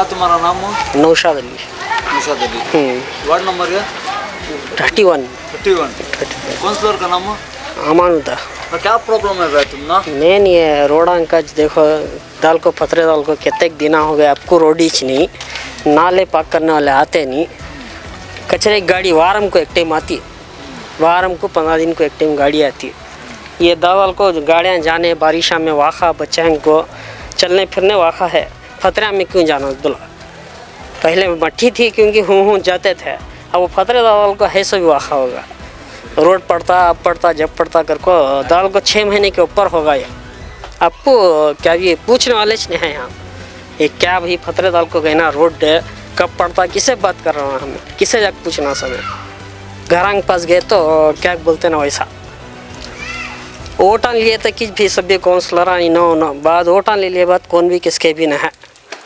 क्या तुम्हारा नाम है? नौशाद अली। निशाद अली। वार्ड नंबर है 31। 31। काउंसलर का नाम है अमानुदा। और क्या प्रॉब्लम है भाई तुम ना? मेन ये रोड का देखो, दाल को पथरे दाल को कितने दिन हो गए आपको रोड ही नहीं, नाले पाक करने वाले आते नहीं। कचरे की गाड़ी वारम को एक टाइम आती है, वारम को 15 दिन को एक टाइम गाड़ी आती है। ये दाल को गाड़ियाँ जाने बारिशा में वाखा बच्चों को चलने फिरने वाखा है, फतरा में क्यों जाना दुला? पहले मट्ठी थी क्योंकि हूँ जाते थे, अब वो फतरे दाल को है सभी वाखा होगा। रोड पड़ता अब पड़ता जब पड़ता कर को दाल को 6 महीने के ऊपर होगा। ये आपको क्या ये पूछने वाले नहीं हैं यहाँ, ये क्या भाई फतरे दाल को कहना रोड कब पड़ता, किसे बात कर रहा हूँ हमें, किसे जाकर पूछना समय। घर के पास गए तो क्या बोलते ना वैसा वोटान लिए तो किस भी सभी काउंसलर न बाद वोटान ले लिए बाद कौन भी किसके भी न है।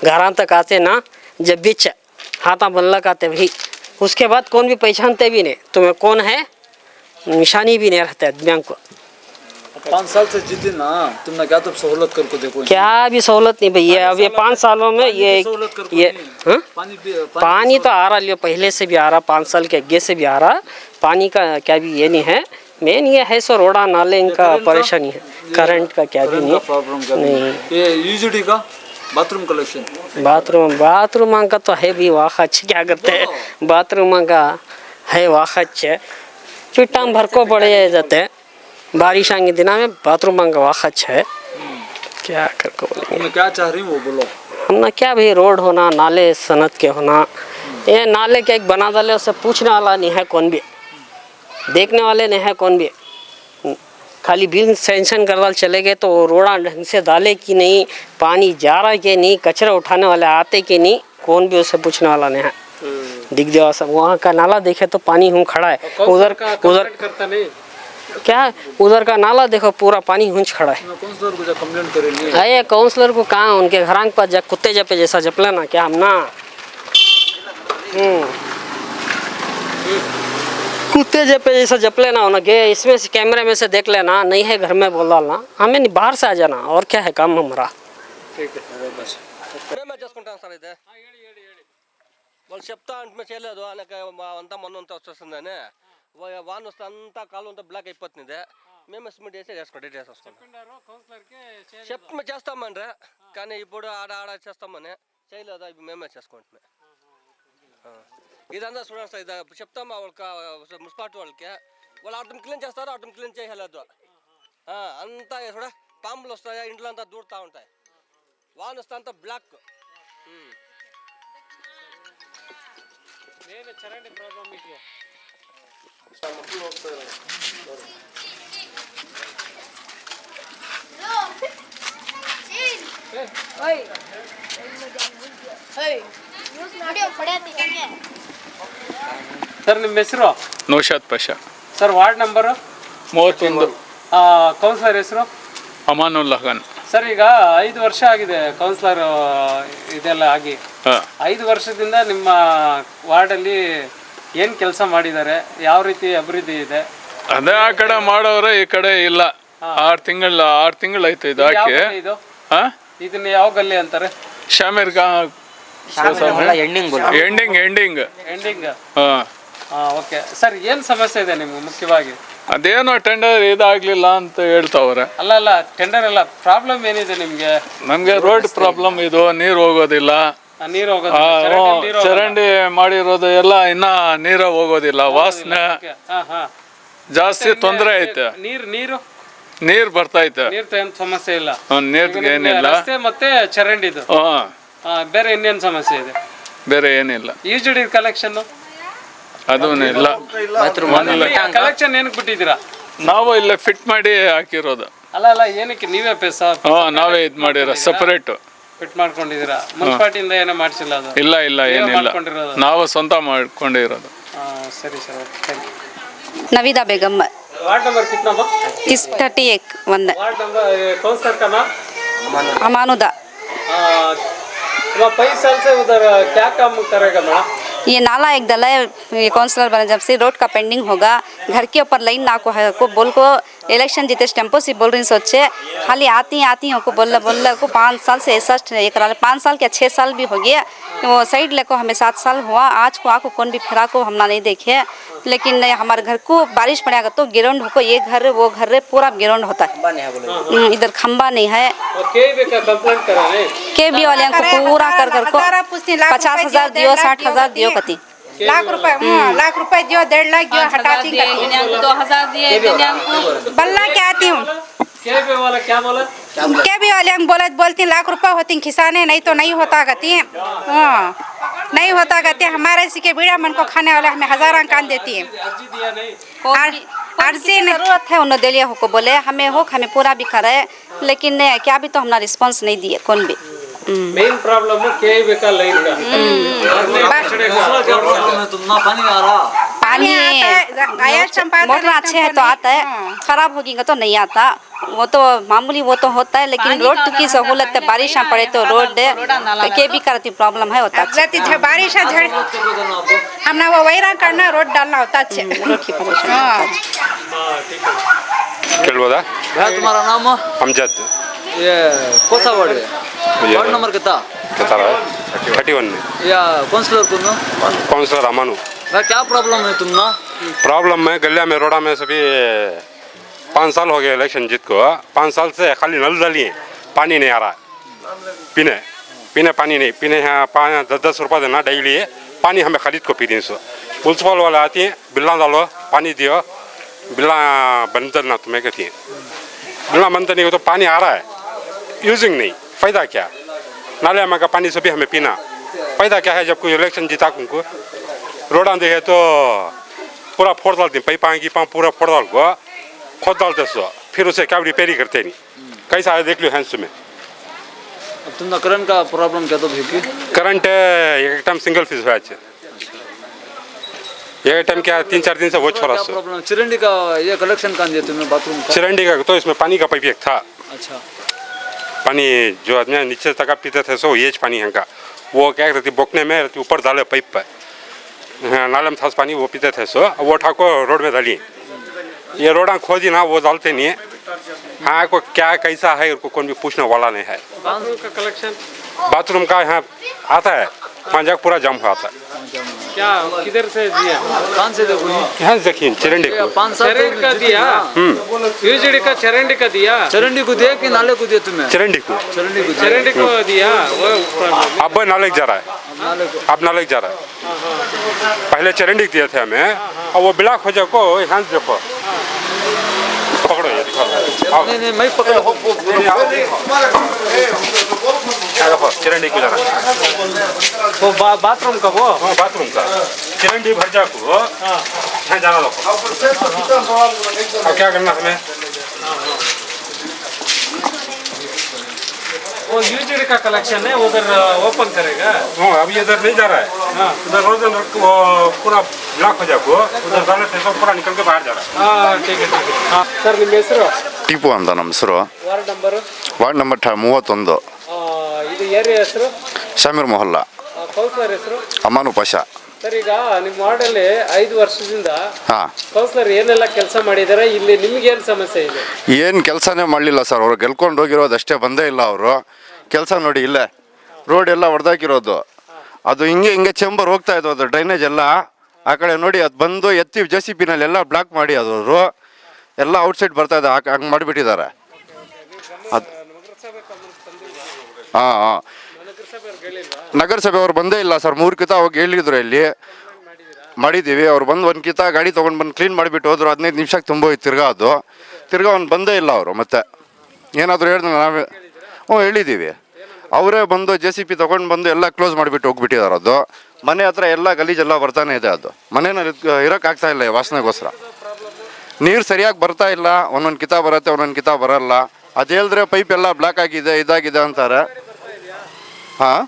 घर तक आते ना जब बीच हाथा बल्लक आते भाई, उसके बाद कौन भी पहचानते भी नहीं, तुम्हें कौन है निशानी भी नहीं रहता है बैंक को। 5 साल से जीते ना तुमने, क्या तब सहूलत करके देखो? क्या भी सहूलत नहीं भैया, अब ये 5 सालों में ये पानी तो आ रहा लियो, पहले से भी आ रहा, 5 साल के आगे से भी आ रहा। पानी का क्या भी ये नहीं है, मेन ये है सो रोड़ा नाले इनका परेशानी है, करंट का क्या भी नहीं। ये यूजीडी का बाथरूम कलेक्शन, बाथरूम का तो है भी वाखच, क्या करते हैं बाथरूम का है वाखच, पिट्टा भर को पड़े जाते बारिश के दिना में बाथरूम का वाखच है। क्या कर को बोलेंगे, क्या चाह रही वो बोलो। हमने क्या भाई रोड होना, नाले सनत के होना, ये नाले क्या एक बना डाले उससे पूछने वाला नहीं है कौन भी, देखने वाले नहीं है कौन भी। खाली बिल सेंशन कर डाल चले गए तो रोड़ा ढंग से डाले कि नहीं, पानी जा रहा कि नहीं, कचरा उठाने वाले आते कि नहीं, कौन भी उससे पूछने वाला नहीं है। दिख देवा सब वहाँ का नाला देखे तो पानी हूँ खड़ा है, उधर करता नहीं क्या उधर का नाला देखो पूरा पानी हुंच खड़ा है। काउंसलर को जो कंप्लेंट करेंगे, अरे काउंसलर को कहाँ, उनके घर के पास जा कुत्ते जपे जैसा जपले ना क्या हम ना कुत्ते जपे जैसा जपले ना होना गे, इसमें से कैमरे में से देख लेना, नहीं है घर में बोल डालना, हमें नहीं बाहर से आ जाना, और क्या है काम हमारा। ठीक है बस వాళ్ళు చెప్తా అంటే చేయలేదు ఆయనకి అంతా మొన్నంతా వచ్చేస్తుందని వాన్ వస్తే అంతా కాలు అంతా బ్లాక్ అయిపోతుంది, మేము ఎస్టిమేట్ చేసి వేసుకుంటాం చెప్తే చేస్తామండ్రే, కానీ ఇప్పుడు ఆడ చేస్తామని చేయలేదు, ఇప్పుడు మేమే చేసుకుంటున్నాం। ఇదంతా చూడండి సార్, ఇది చెప్తాం వాళ్ళకి మున్సిపాలిటీ వాళ్ళకి, వాళ్ళు అర్థం క్లీన్ చేస్తారు, అర్థం క్లీన్ చేయలేదు, అంతా చూడ పాములు వస్తాయి, ఇంట్లో అంతా దూరుతూ ఉంటాయి, వాన్ వస్తే అంతా బ్లాక్। నేను చరండి ప్రాబ్లం మీకు ಸರ್ ನಿಮ್ಮ ಹೆಸರು? Naushad Pasha sir, ward number 31, councillor ಹೆಸರು? ಅಮಾನುಲ್ಲಾ ಖಾನ್ ಸರ್, ಈಗ 5 ವರ್ಷ ಆಗಿದೆ ಕೌನ್ಸಿಲರ್ ಇದೆಲ್ಲ ಆಗಿ, 5 ವರ್ಷದಿಂದ ನಿಮ್ಮ ವಾರ್ಡಲ್ಲಿ ಏನು ಕೆಲಸ ಮಾಡಿದ್ದಾರೆ, ಯಾವ ರೀತಿ ಅಭಿವೃದ್ಧಿ ಇದೆ? ಅದೇ ಆ ಕಡೆ ಮಾಡೋರೆ ಈ ಕಡೆ ಇಲ್ಲ, 6 ತಿಂಗಳು ಆಯ್ತು ಇದು ಹಾಕಿ। ಇದನ್ನ ಯಾವ ಗಲ್ಲಿ ಅಂತಾರೆ? ಶಾಮೀರ್ ಎಂಡಿಂಗ್। ಓಕೆ ಸರ್, ಏನು ಸಮಸ್ಯೆ ಇದೆ ನಿಮ್ಗೆ ಮುಖ್ಯವಾಗಿ? ಅದೇನೋ ಟೆಂಡರ್ ಇದಾಗ್ಲಿಲ್ಲ ಅಂತ ಹೇಳ್ತಾವ್ರೆ। ಅಲ್ಲ ಟೆಂಡರ್ ಎಲ್ಲ ಪ್ರಾಬ್ಲಮ್ ಏನಿದೆ ನಿಮ್ಗೆ? ನಮ್ಗೆ ರೋಡ್ ಪ್ರಾಬ್ಲಮ್, ಇದು ನೀರು ಹೋಗೋದಿಲ್ಲ, ಚರಂಡಿ ಮಾಡಿರೋದು ಎಲ್ಲ ಇನ್ನ ನೀರ ಹೋಗೋದಿಲ್ಲ, ವಾಸನೆ ಜಾಸ್ತಿ ತೊಂದರೆ ಐತೆ। ನೀರ್ ಬರ್ತಾ ಐತೆ, ನೀರ್ ಸಮಸ್ಯೆ ಇಲ್ಲ, ನೀರ್ಗೆ ಏನಿಲ್ಲ, ಮತ್ತೆ ಚರಂಡಿದು ಬೇರೆ ಇನ್ನೇನು ಸಮಸ್ಯೆ ಇದೆ? ಬೇರೆ ಏನಿಲ್ಲ। ಯೂಜಿಡಿ ಕಲೆಕ್ಷನ್ ಅದೂ ಇಲ್ಲ, ಕಲೆಕ್ಷನ್ ಏನಕ್ಕೆ ಬಿಟ್ಟಿದ್ದೀರಾ? ನಾವು ಇಲ್ಲೇ ಫಿಟ್ ಮಾಡಿ ಹಾಕಿರೋದು। ಅಲ್ಲ ಏನಕ್ಕೆ ನೀವೇ ನಾವೇ ಇದು ಮಾಡಿರೋ ಸಪರೇಟ್ ಫಿಟ್ ಮಾಡ್ಕೊಂಡಿದ್ದೀರಾ? ಮುನ್ಸಿಪಾಲಿಟಿಯಿಂದ ಏನೋ ಮಾಡಿಸಿಲ್ಲ? ಅದು ಇಲ್ಲ ಏನಿಲ್ಲ, ನಾವು ಸ್ವಂತ ಮಾಡ್ಕೊಂಡಿರೋದು। ಸರಿ sir, okay, thank you. Naveeda Begum. Ward number कितना? इस 31 1। वार्ड नंबर काउंसलर का नाम? अमानुदा। 5 साल से उधर क्या काम करेगा मैडम? ये नाला एक दल है, ये काउंसलर बने जब से रोड का पेंडिंग होगा, घर के ऊपर लाइन ना को बोल को इलेक्शन जीते टेम्पो से बोल रही सोचे खाली आती को बोल को 5 साल से ऐसा 5 साल क्या 6 साल भी हो गया, वो साइड लेको हमें 7 साल हुआ, आज को आको कौन भी फिरा को हमना नहीं देखे, लेकिन हमारे घर को बारिश पड़ेगा तो गिराउंड हो, ये घर वो घर पूरा गिराउंड होता है, इधर खंबा नहीं है। के भी वाले को पूरा कर को 50,000 दियो 60,000 दियो कति लाख रुपए दियो 1.5 लाख दियो हटाती 2,000 दिए बल्ला क्या आती हूँ क्या बोला क्या भी वाले हम बोलती लाख रुपए होती खिसाने, नहीं तो नहीं होता गति। हाँ नहीं होता गति, हमारे इसी के बीड़ा मन को खाने वाले हमें 1000 कान देती है। अर्जी दिया नहीं? अर्जी जरूरत है उन्होंने दिलिया हो को बोले हमें हमें पूरा भी करे, लेकिन क्या भी तो हमारा रिस्पांस नहीं दिए कौन भी। मेन प्रॉब्लम के का लाइन का प्रॉब्लम है, तुम ना पानी आ रहा, पानी मोटर अच्छे है तो आता है, खराब होगी तो नहीं आता, वो तो मामूली वो तो होता है, लेकिन रोड की सहूलत है, बारिश पड़े तो रोड के भी करती प्रॉब्लम है होता है। बारिश हमने वो वैरा करना रोड डालना होता है। ಕೇಳ್ಬೋದಾ? भैया तुम्हारा नाम? ಅಮ್ಜದ್. ये कौन सा वार्ड है? वार्ड नंबर कितना? 31 या काउंसलर तुम? काउंसलर अमानु. भैया क्या प्रॉब्लम है तुम ना? प्रॉब्लम है गलिया में रोड़ा में सभी 5 साल हो गए इलेक्शन जीत को, 5 साल से खाली नल डालिए, पानी नहीं आ रहा पीने पानी नहीं पीने यहाँ 10 रुपये देना डेली पानी हमें खरीद को पी दी। म्यूनसिपल वाले आती हैं बिल्ला डालो पानी दियो, बिल्ला बनता ना तुम्हें कहती है, बिल्ला बनता नहीं हो तो पानी आ रहा है, यूजिंग नहीं, फ़ायदा क्या? नाले में का पानी से भी हमें पीना फ़ायदा क्या है? जब कोई इलेक्शन जीता उनको रोड़ा दे तो पूरा फोड़ डालते हैं, पाइप आएंगी पूरा फोड़ डाल को खोद डालते सो, फिर उसे क्या रिपेयरिंग करते नहीं, कैसा है देख लो हैंड्स में। अब तुम करंट का प्रॉब्लम क्या तो भेकी? करंट एक टाइम सिंगल फेज हुआ है, एक टाइम क्या 3-4 दिन से वो छोड़ा सो। प्रॉब्लम चिरंडी का ये कलेक्शन कहाँ दिया तुमने बाथरूम का? चिरंडी का तो इसमें पानी का पाइप एक था, अच्छा पानी जो आदमी नीचे तक पीते थे सो ये पानी है का, वो क्या करती बोकने में रहती ऊपर डाले पाइप पर, नाले में था पानी वो पीते थे सो, वो उठा को रोड में डालिए, ये रोड़ा खोदी ना वो डालते नहीं है। हाँ को क्या कैसा है उनको कौन भी पूछने वाला नहीं है। बाथरूम का कलेक्शन बाथरूम का यहाँ आता है, पांजा पूरा जाम हुआ था। क्या किधर से दिया? कहाँ से देखो? यहाँ देखिए चिरंडी को 5 साल चरंडी का दिया, यूजीडी का चरंडी का दिया, चरंडी को दिया कि नाले को दिया तुम्हें? चिरंडी को चरंडी को दिया। वो अब नाले जा रहा है, अब नाले जा रहा है, पहले चरंडी दिए थे हमें, और वो ब्लॉक हो जाए को यहाँ देखो पकड़ो ये दिखाओ। नहीं मैं पकड़ देखो चिरंडी को जा रहा है, वो बाथरूम का वो हाँ बाथरूम का चिरंडी भर जा को यहाँ जाना देखो। अब क्या करना हमें? वो यूजीडी का कलेक्शन है, उधर ओपन करेगा। हाँ अभी इधर नहीं जा रहा है, उधर रोज वो पूरा ब्लॉक हो जाए को उधर जाने से पूरा निकल के बाहर जा रहा है। हाँ ठीक है ठीक है। हाँ सर ನಿಮ್ಮ ಹೆಸರು? ಟಿಪು ಅಂತ ನಮ್ಮ ಹೆಸರು. Ward number? Ward number 31. ಇದು ಏರಿಯಾ ಹೆಸರು? ಶಾಮೀರ್ ಮೊಹಲ್ಲಾ. ಕೌನ್ಸಿಲರ್ ಹೆಸರು? ಅಮಾನು ಪಾಷಾ. ಸರ್ ಈಗ ನಿಮ್ಮ ವಾರ್ಡಲ್ಲಿ 5 ವರ್ಷದಿಂದ ಹಾಂ ಕೌನ್ಸಿಲರ್ ಏನೆಲ್ಲ ಕೆಲಸ ಮಾಡಿದ್ದಾರೆ, ಇಲ್ಲಿ ನಿಮ್ಗೆ ಏನು ಸಮಸ್ಯೆ ಇದೆ? ಏನು ಕೆಲಸನೇ ಮಾಡಲಿಲ್ಲ ಸರ್, ಅವರು ಗೆಲ್ಕೊಂಡು ಹೋಗಿರೋದು ಅಷ್ಟೇ, ಬಂದೇ ಇಲ್ಲ ಅವರು. ಕೆಲಸ ನೋಡಿ ಇಲ್ಲೇ ರೋಡ್ ಎಲ್ಲ ಹೊಡೆದಾಕಿರೋದು, ಅದು ಹಿಂಗೆ ಚೇಂಬರ್ ಹೋಗ್ತಾ ಇದ್ದು, ಅದು ಡ್ರೈನೇಜ್ ಎಲ್ಲ ಆ ಕಡೆ ನೋಡಿ, ಅದು ಬಂದು ಎತ್ತಿ JCB ನಲ್ಲಿ ಎಲ್ಲ ಬ್ಲಾಕ್ ಮಾಡಿ ಅದವರು ಎಲ್ಲ ಔಟ್ಸೈಡ್ ಬರ್ತಾ ಇದೆ, ಹಂಗೆ ಮಾಡಿಬಿಟ್ಟಿದ್ದಾರೆ. ಅದು ಹಾಂ ನಗರಸಭೆಯವ್ರು ಬಂದೇ ಇಲ್ಲ ಸರ್, 3 ಕಿತ ಹೋಗಿ ಹೇಳಿದ್ರು, ಇಲ್ಲಿ ಮಾಡಿದ್ದೀವಿ. ಅವ್ರು ಬಂದು 1 ಕಿತ ಗಾಡಿ ತೊಗೊಂಡು ಬಂದು ಕ್ಲೀನ್ ಮಾಡಿಬಿಟ್ಟು ಹೋದ್ರು, 15 ನಿಮಿಷಕ್ಕೆ ತುಂಬೋಯ್ತು ತಿರ್ಗಾ ಅವ್ನು ಬಂದೇ ಇಲ್ಲ ಅವರು. ಮತ್ತೆ ಏನಾದರೂ ಹೇಳಿದ್ರೆ ನಾವೇ ಹೇಳಿದ್ದೀವಿ, ಅವರೇ ಬಂದು JCB ತೊಗೊಂಡು ಬಂದು ಎಲ್ಲ ಕ್ಲೋಸ್ ಮಾಡಿಬಿಟ್ಟು ಹೋಗ್ಬಿಟ್ಟಿದ್ದಾರೆ. ಅದು ಮನೆ ಹತ್ರ ಎಲ್ಲ ಗಲೀಜೆಲ್ಲ ಬರ್ತಾನೆ ಇದೆ, ಅದು ಮನೇನಲ್ಲಿ ಇರೋಕ್ಕಾಗ್ತಾ ಇಲ್ಲ ವಾಸನೆಗೋಸ್ಕರ. ನೀರು ಸರಿಯಾಗಿ ಬರ್ತಾ ಇಲ್ಲ, ಒಂದೊಂದು ಕಿತ ಬರುತ್ತೆ, ಒಂದೊಂದು ಕಿತ ಬರಲ್ಲ. ಅದು ಹೇಳಿದ್ರೆ ಪೈಪ್ ಎಲ್ಲ ಬ್ಲಾಕ್ ಆಗಿದೆ, ಇದಾಗಿದೆ ಅಂತಾರೆ. ಹಾಂ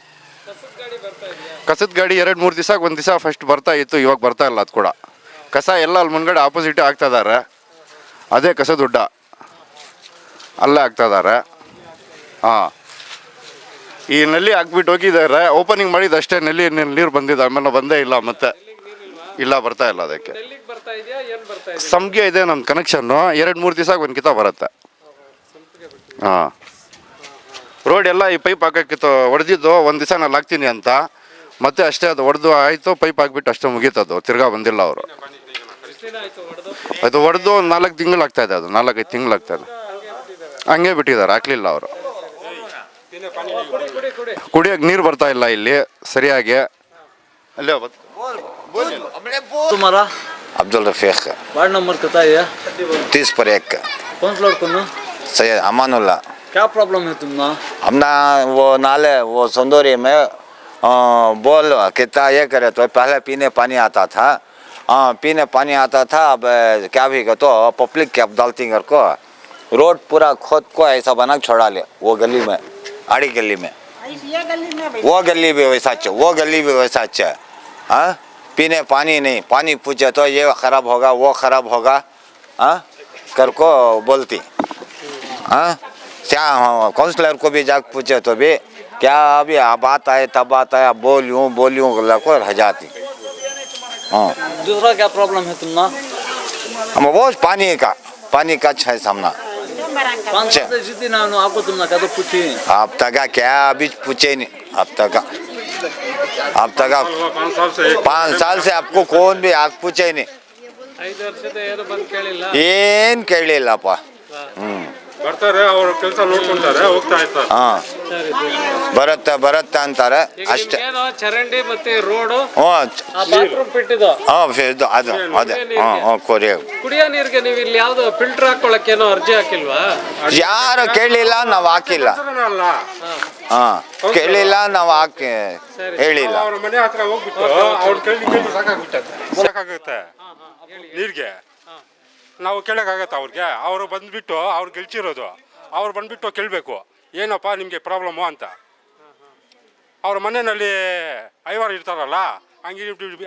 ಕಸದ ಗಾಡಿ 2-3 ದಿವಸಕ್ಕೆ ಒಂದು ದಿವಸ ಫಸ್ಟ್ ಬರ್ತಾ ಇತ್ತು, ಇವಾಗ ಬರ್ತಾ ಇಲ್ಲ. ಅದು ಕೂಡ ಕಸ ಎಲ್ಲ ಅಲ್ಲಿ ಮುಂದ್ಗಡೆ ಆಪೋಸಿಟ್ ಆಗ್ತಾ ಇದ್ದಾರೆ, ಅದೇ ಕಸದ ಗುಡ್ಡ ಅಲ್ಲೇ ಆಗ್ತಾ ಇದ್ದಾರೆ. ಹಾಂ ಈ ನಲ್ಲಿ ಹಾಕ್ಬಿಟ್ಟು ಹೋಗಿದ್ದಾರೆ, ಓಪನಿಂಗ್ ಮಾಡಿದ ಅಷ್ಟೇ, ನೀರು ಬಂದಿದೆ, ಆಮೇಲೆ ಬಂದೇ ಇಲ್ಲ ಮತ್ತೆ. ಇಲ್ಲ, ಬರ್ತಾ ಇಲ್ಲ ಅದಕ್ಕೆ. ಸಂಪಿಗೆ ಇದೆ ನಮ್ಮ ಕನೆಕ್ಷನ್ನು, 2-3 ದಿವಸ ಒಂದು ಕಿತ ಬರುತ್ತೆ. ಹಾಂ, ರೋಡ್ ಎಲ್ಲ ಈ ಪೈಪ್ ಹಾಕೋಕ್ಕಿತ್ತು ಹೊಡೆದಿದ್ದು, ಒಂದು ದಿವಸ ನಾನು ಹಾಕ್ತೀನಿ ಅಂತ, ಮತ್ತೆ ಅಷ್ಟೇ ಅದು ಹೊಡೆದು ಆಯಿತು, ಪೈಪ್ ಹಾಕ್ಬಿಟ್ಟು ಅಷ್ಟೇ ಮುಗೀತದು, ತಿರ್ಗಾ ಬಂದಿಲ್ಲ ಅವರು. ಅದು ಹೊಡೆದು 4 ತಿಂಗಳು ಆಗ್ತಾಯಿದೆ, ಅದು 4-5 ತಿಂಗಳು ಆಗ್ತಾಯಿದೆ. ಹಂಗೆ ಬಿಟ್ಟಿದ್ದಾರೆ, ಹಾಕ್ಲಿಲ್ಲ ಅವರು. ಕುಡಿಯೋಕೆ ನೀರು ಬರ್ತಾ ಇಲ್ಲ ಇಲ್ಲಿ ಸರಿಯಾಗಿ. ಅಲ್ಲೇ तुम्हारा अब्दुल रफ़ीक वार्ड नंबर कितना है? 30 पर 1 काउंसलर कौन? सैयद अमानुल्ला। क्या प्रॉब्लम है तुम्हारा? हमना वो नाले वो संदोरी में बोल कितना ये करे तो पहले पीने पानी आता था, पीने पानी आता था। अब क्या भी तो पब्लिक कैब डालती कर को रोड पूरा खोद को ऐसा बना छोड़ा ले, वो गली में आड़ी गली में, वो गली भी वैसा अच्छे, वो गली भी वैसा अच्छा है। हाँ, पीने पानी नहीं, पानी पूछे तो ये ख़राब होगा, वो ख़राब होगा, हाँ कर को बोलती। हाँ, क्या काउंसलर को भी जाकर पूछे तो भी क्या अभी अब आता है तब आता है, बोलियूँ गला को रह जाती। हाँ, दूसरा क्या प्रॉब्लम है तुम्हारा? हम वो पानी का है सामना। 5 साल से जीती ना आपको तुमने क्या तो पूछी? अब तक क्या अभी पूछे नहीं, अब तक 5 साल से आपको कौन भी आग पूछे नहीं, 5 ವರ್ಷದ ಏನು ಬಂದು ಕೇಳಿಲ್ಲ, ಏನ್ ಕೇಳಲಿಲ್ಲಪ್ಪ. ಬರ್ತಾರೆ, ಅವ್ರ ಕೆಲಸ ನೋಡ್ಕೊಂತಾರೆ, ಹೋಗ್ತಾ ಇರ್ತಾರೆ. ಹಾಂ, ಬರುತ್ತೆ ಅಂತಾರೆ ಅಷ್ಟೇ. ಏನೋ ಚರಂಡಿ ಮತ್ತೆ ರೋಡು, ಹ್ಞೂ, ಬಾತ್ರೂಮ್ ಬಿಟ್ಟಿದ್ದು, ಅದು ಅದೇ. ಕೊರಿ ಕುಡಿಯೋ ನೀರಿಗೆ ನೀವು ಇಲ್ಲಿ ಯಾವ್ದು ಫಿಲ್ಟರ್ ಹಾಕೊಳ್ಳಕ್ಕೆ ಏನೋ ಅರ್ಜಿ ಹಾಕಿಲ್ವಾ? ಯಾರು ಕೇಳಲಿಲ್ಲ, ನಾವು ಹಾಕಿಲ್ಲ. ಹಾಂ, ಕೇಳಲಿಲ್ಲ, ನಾವು ಹಾಕಿ ಹೇಳಿಲ್ಲ. ಅವ್ರ ಮನೆ ಹತ್ರ ಹೋಗ್ಬಿಟ್ಟು ಅವ್ರು ಕೇಳಿ ಸಾಕಾಗುತ್ತೆ ನೀರಿಗೆ. ನಾವು ಕೇಳೋಕ್ಕಾಗತ್ತೆ ಅವ್ರಿಗೆ? ಅವರು ಬಂದುಬಿಟ್ಟು ಅವ್ರು ಗೆಲ್ಚಿರೋದು, ಅವ್ರು ಬಂದುಬಿಟ್ಟು ಕೇಳಬೇಕು ಏನಪ್ಪ ನಿಮಗೆ ಪ್ರಾಬ್ಲಮ್ಮು ಅಂತ. ಅವ್ರ ಮನೆಯಲ್ಲಿ ಐವಾರು ಇರ್ತಾರಲ್ಲ, ಹಂಗೆ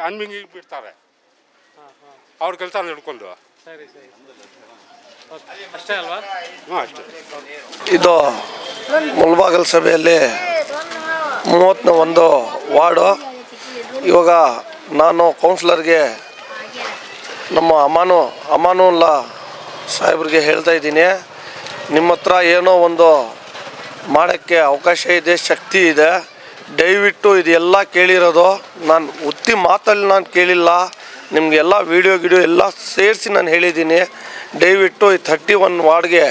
ಅನ್ಮಿಂಗಿ ಬಿಡ್ತಾರೆ ಅವ್ರ ಕೆಲಸ ನಡ್ಕೊಂಡು. ಸರಿ ಅಷ್ಟೇ ಅಲ್ವಾ? ಹ್ಞೂ, ಅಷ್ಟೇ. ಇದು ಮುಳಬಾಗಲ್ ಸಭೆಯಲ್ಲಿ 31 ವಾರ್ಡು. ಇವಾಗ ನಾನು ಕೌನ್ಸಿಲರ್ಗೆ ನಮ್ಮ ಅಮಾನುಲ್ಲಾ ಸಾಹೇಬ್ರಿಗೆ ಹೇಳ್ತಾ ಇದ್ದೀನಿ, ನಿಮ್ಮ ಹತ್ರ ಏನೋ ಒಂದು ಮಾಡೋಕ್ಕೆ ಅವಕಾಶ ಇದೆ, ಶಕ್ತಿ ಇದೆ, ದಯವಿಟ್ಟು ಇದೆಲ್ಲ ಕೇಳಿರೋದು ನಾನು ಉತ್ತಿ ಮಾತಲ್ಲಿ ನಾನು ಕೇಳಿಲ್ಲ, ನಿಮಗೆಲ್ಲ ವೀಡಿಯೋ ಎಲ್ಲ ಸೇರಿಸಿ ನಾನು ಹೇಳಿದ್ದೀನಿ. ದಯವಿಟ್ಟು ಈ 31 ವಾರ್ಡ್ಗೆ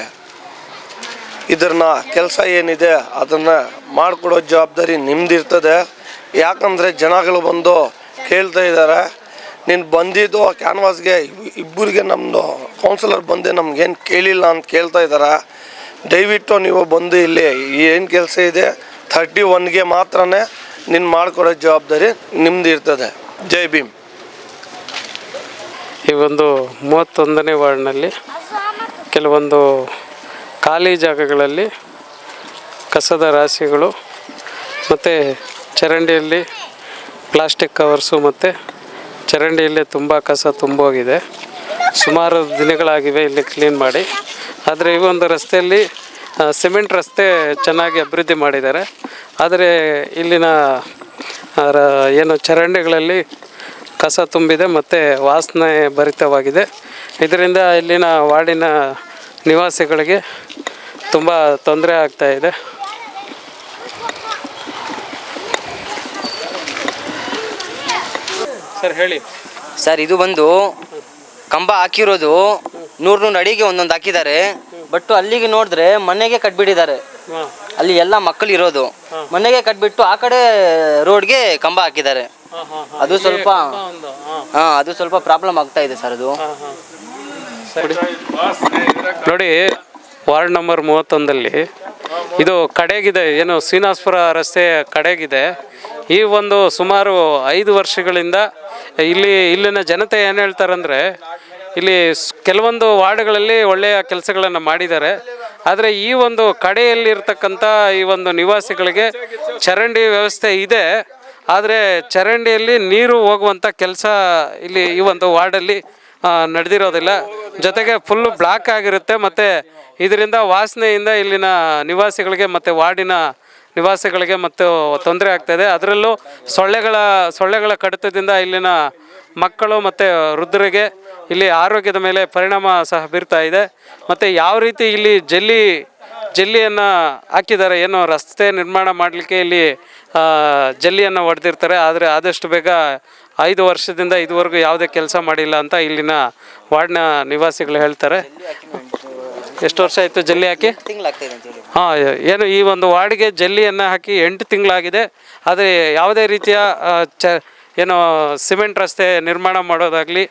ಇದನ್ನ ಕೆಲಸ ಏನಿದೆ ಅದನ್ನು ಮಾಡಿಕೊಡೋ ಜವಾಬ್ದಾರಿ ನಿಮ್ಮದಿರ್ತದೆ. ಯಾಕಂದರೆ ಜನಗಳು ಬಂದು ಕೇಳ್ತಾ ಇದ್ದಾರೆ, ನೀನು ಬಂದಿದ್ದು ಕ್ಯಾನ್ವಾಸ್ಗೆ ಇಬ್ಬರಿಗೆ ನಮ್ಮದು ಕೌನ್ಸಿಲರ್ ಬಂದೆ ನಮಗೇನು ಕೇಳಿಲ್ಲ ಅಂತ ಕೇಳ್ತಾ ಇದ್ದಾರೆ. ದಯವಿಟ್ಟು ನೀವು ಬಂದು ಇಲ್ಲಿ ಏನು ಕೆಲಸ ಇದೆ 31ಗೆ ಮಾತ್ರ ನೀನು ಮಾಡಿಕೊಡೋ ಜವಾಬ್ದಾರಿ ನಿಮ್ಮದು ಇರ್ತದೆ. ಜೈ ಭೀಮ್. ಈ ಒಂದು 31ನೇ ವಾರ್ಡ್ನಲ್ಲಿ ಕೆಲವೊಂದು ಖಾಲಿ ಜಾಗಗಳಲ್ಲಿ ಕಸದ ರಾಶಿಗಳು ಮತ್ತು ಚರಂಡಿಯಲ್ಲಿ ಪ್ಲಾಸ್ಟಿಕ್ ಕವರ್ಸು ಮತ್ತು ಚರಂಡಿಯಲ್ಲಿ ತುಂಬ ಕಸ ತುಂಬೋಗಿದೆ. ಸುಮಾರು ದಿನಗಳಾಗಿವೆ ಇಲ್ಲಿ ಕ್ಲೀನ್ ಮಾಡಿ. ಆದರೆ ಈ ಒಂದು ರಸ್ತೆಯಲ್ಲಿ ಸಿಮೆಂಟ್ ರಸ್ತೆ ಚೆನ್ನಾಗಿ ಅಭಿವೃದ್ಧಿ ಮಾಡಿದ್ದಾರೆ. ಆದರೆ ಇಲ್ಲಿನ ಏನು ಚರಂಡಿಗಳಲ್ಲಿ ಕಸ ತುಂಬಿದೆ ಮತ್ತು ವಾಸನೆ ಭರಿತವಾಗಿದೆ. ಇದರಿಂದ ಇಲ್ಲಿನ ವಾರ್ಡಿನ ನಿವಾಸಿಗಳಿಗೆ ತುಂಬ ತೊಂದರೆ ಆಗ್ತಾಯಿದೆ. ಸರ್ ಹೇಳಿ ಸರ್. ಇದು ಬಂದು ಕಂಬ ಹಾಕಿರೋದು 100 ಅಡಿಗೆ ಒಂದೊಂದು ಹಾಕಿದ್ದಾರೆ. ಬಟ್ ಅಲ್ಲಿಗೆ ನೋಡಿದ್ರೆ ಮನೆಗೆ ಕಟ್ಬಿಟ್ಟಿದ್ದಾರೆ. ಅಲ್ಲಿ ಎಲ್ಲ ಮಕ್ಕಳು ಇರೋದು ಮನೆಗೆ ಕಟ್ಬಿಟ್ಟು ಆ ಕಡೆ ರೋಡ್ಗೆ ಕಂಬ ಹಾಕಿದ್ದಾರೆ. ಅದು ಸ್ವಲ್ಪ ಅದು ಸ್ವಲ್ಪ ಪ್ರಾಬ್ಲಮ್ ಆಗ್ತಾ ಇದೆ ಸರ್. ಅದು ನೋಡಿ, ವಾರ್ಡ್ ನಂಬರ್ 31ಲ್ಲಿ ಇದು ಕಡೆಗಿದೆ, ಏನು ಶ್ರೀನಿವಾಸಪುರ ರಸ್ತೆ ಕಡೆಗಿದೆ. ಈ ಒಂದು ಸುಮಾರು 5 ವರ್ಷಗಳಿಂದ ಇಲ್ಲಿನ ಜನತೆ ಏನು ಹೇಳ್ತಾರಂದರೆ, ಇಲ್ಲಿ ಕೆಲವೊಂದು ವಾರ್ಡ್ಗಳಲ್ಲಿ ಒಳ್ಳೆಯ ಕೆಲಸಗಳನ್ನು ಮಾಡಿದ್ದಾರೆ. ಆದರೆ ಈ ಒಂದು ಕಡೆಯಲ್ಲಿರ್ತಕ್ಕಂಥ ಈ ಒಂದು ನಿವಾಸಿಗಳಿಗೆ ಚರಂಡಿ ವ್ಯವಸ್ಥೆ ಇದೆ, ಆದರೆ ಚರಂಡಿಯಲ್ಲಿ ನೀರು ಹೋಗುವಂಥ ಕೆಲಸ ಇಲ್ಲಿ ಈ ಒಂದು ವಾರ್ಡಲ್ಲಿ ನಡೆದಿರೋದಿಲ್ಲ. ಜೊತೆಗೆ ಫುಲ್ಲು ಬ್ಲಾಕ್ ಆಗಿರುತ್ತೆ ಮತ್ತು ಇದರಿಂದ ವಾಸನೆಯಿಂದ ಇಲ್ಲಿನ ನಿವಾಸಿಗಳಿಗೆ ಮತ್ತು ವಾರ್ಡಿನ ನಿವಾಸಿಗಳಿಗೆ ಮತ್ತು ತೊಂದರೆ ಆಗ್ತಾಯಿದೆ. ಅದರಲ್ಲೂ ಸೊಳ್ಳೆಗಳ ಕಡಿತದಿಂದ ಇಲ್ಲಿನ ಮಕ್ಕಳು ಮತ್ತು ವೃದ್ಧರಿಗೆ ಇಲ್ಲಿ ಆರೋಗ್ಯದ ಮೇಲೆ ಪರಿಣಾಮ ಸಹ ಬೀರ್ತಾ ಇದೆ. ಮತ್ತು ಯಾವ ರೀತಿ ಇಲ್ಲಿ ಜಲ್ಲಿಯನ್ನು ಹಾಕಿದ್ದಾರೆ, ಏನು ರಸ್ತೆ ನಿರ್ಮಾಣ ಮಾಡಲಿಕ್ಕೆ ಇಲ್ಲಿ ಜಲ್ಲಿಯನ್ನು ಹೊಡೆದಿರ್ತಾರೆ. ಆದರೆ ಆದಷ್ಟು ಬೇಗ 5 ವರ್ಷದಿಂದ ಇದುವರೆಗೂ ಯಾವುದೇ ಕೆಲಸ ಮಾಡಿಲ್ಲ ಅಂತ ಇಲ್ಲಿನ ವಾರ್ಡ್ನ ನಿವಾಸಿಗಳು ಹೇಳ್ತಾರೆ. ಎಷ್ಟು ವರ್ಷ ಆಯಿತು ಜಲ್ಲಿ ಹಾಕಿ? ಹಾಂ, ಏನು ಈ ಒಂದು ವಾರ್ಡ್ಗೆ ಜಲ್ಲಿಯನ್ನು ಹಾಕಿ 8 ತಿಂಗಳಾಗಿದೆ. ಆದರೆ ಯಾವುದೇ ರೀತಿಯ ಏನು ಸಿಮೆಂಟ್ ರಸ್ತೆ ನಿರ್ಮಾಣ ಮಾಡೋದಾಗಲಿ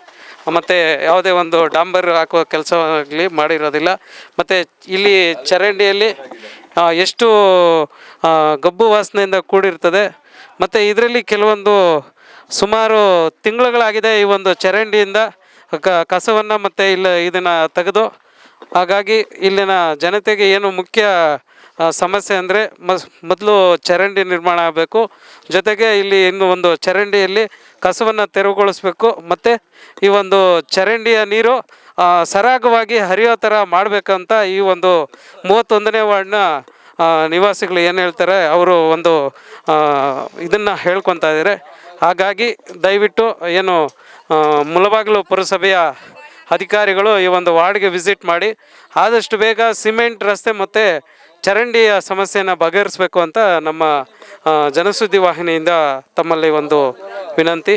ಮತ್ತು ಯಾವುದೇ ಒಂದು ಡಾಂಬರ್ ಹಾಕುವ ಕೆಲಸ ಆಗಲಿ ಮಾಡಿರೋದಿಲ್ಲ. ಮತ್ತು ಇಲ್ಲಿ ಚರಂಡಿಯಲ್ಲಿ ಎಷ್ಟು ಗಬ್ಬು ವಾಸನೆಯಿಂದ ಕೂಡಿರ್ತದೆ. ಮತ್ತು ಇದರಲ್ಲಿ ಕೆಲವೊಂದು ಸುಮಾರು ತಿಂಗಳುಗಳಾಗಿದೆ ಈ ಒಂದು ಚರಂಡಿಯಿಂದ ಕಸವನ್ನು ಮತ್ತು ಇದನ್ನು ತೆಗೆದು. ಹಾಗಾಗಿ ಇಲ್ಲಿನ ಜನತೆಗೆ ಏನು ಮುಖ್ಯ ಸಮಸ್ಯೆ ಅಂದರೆ ಮೊದಲು ಚರಂಡಿ ನಿರ್ಮಾಣ ಆಗಬೇಕು, ಜೊತೆಗೆ ಇಲ್ಲಿ ಇನ್ನು ಒಂದು ಚರಂಡಿಯಲ್ಲಿ ಕಸವನ್ನು ತೆರವುಗೊಳಿಸ್ಬೇಕು. ಮತ್ತು ಈ ಒಂದು ಚರಂಡಿಯ ನೀರು ಸರಾಗವಾಗಿ ಹರಿಯೋ ಥರ ಮಾಡಬೇಕಂತ ಈ ಒಂದು 31ನೇ ವಾರ್ಡ್ನ ನಿವಾಸಿಗಳು ಏನು ಹೇಳ್ತಾರೆ ಅವರು ಒಂದು ಇದನ್ನು ಹೇಳ್ಕೊತಾ ಇದ್ದಾರೆ. ಹಾಗಾಗಿ ದಯವಿಟ್ಟು ಏನು ಮುಳಬಾಗಿಲು ಪುರಸಭೆಯ ಅಧಿಕಾರಿಗಳು ಈ ಒಂದು ವಾರ್ಡ್ಗೆ ವಿಸಿಟ್ ಮಾಡಿ ಆದಷ್ಟು ಬೇಗ ಸಿಮೆಂಟ್ ರಸ್ತೆ ಮತ್ತು ಚರಂಡಿಯ ಸಮಸ್ಯೆಯನ್ನು ಬಗೆಹರಿಸಬೇಕು ಅಂತ ನಮ್ಮ ಜನಸುದ್ದಿ ವಾಹಿನಿಯಿಂದ ತಮ್ಮಲ್ಲಿ ಒಂದು ವಿನಂತಿ.